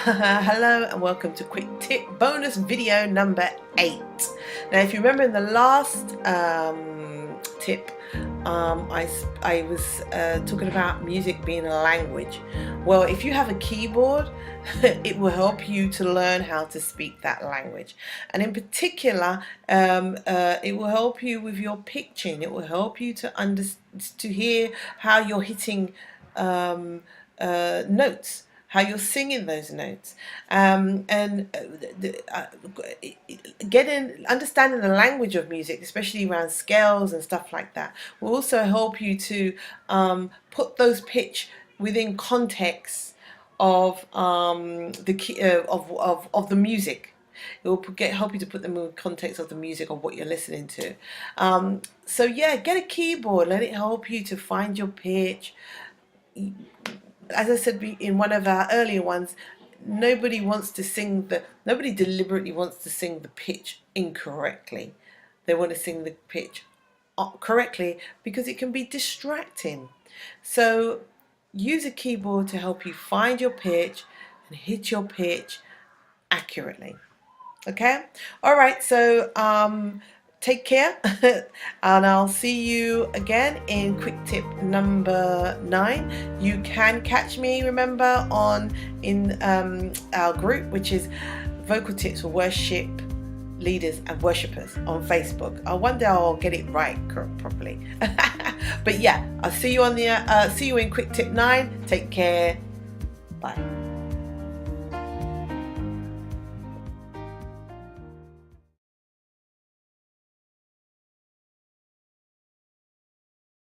Hello and welcome to quick tip bonus video number 8. Now if you remember in the last tip I was talking about music being a language. Well, if you have a keyboard it will help you to learn how to speak that language, and in particular it will help you with your pitching. It will help you to hear how you're hitting notes, how you're singing those notes, and understanding the language of music, especially around scales and stuff like that, will also help you to put those pitch within context of the key, of the music. It will help you to put them in the context of the music of what you're listening to. So yeah, get a keyboard. Let it help you to find your pitch. As I said in one of our earlier ones, nobody deliberately wants to sing the pitch incorrectly. They want to sing the pitch correctly because it can be distracting. So use a keyboard to help you find your pitch and hit your pitch accurately. Okay? Alright, so take care and I'll see you again in quick tip number 9. You can catch me, remember, in our group, which is Vocal Tips for Worship Leaders and Worshippers on Facebook. One day I'll get it right properly. But yeah, I'll see you on the see you in quick tip 9. Take care. Bye.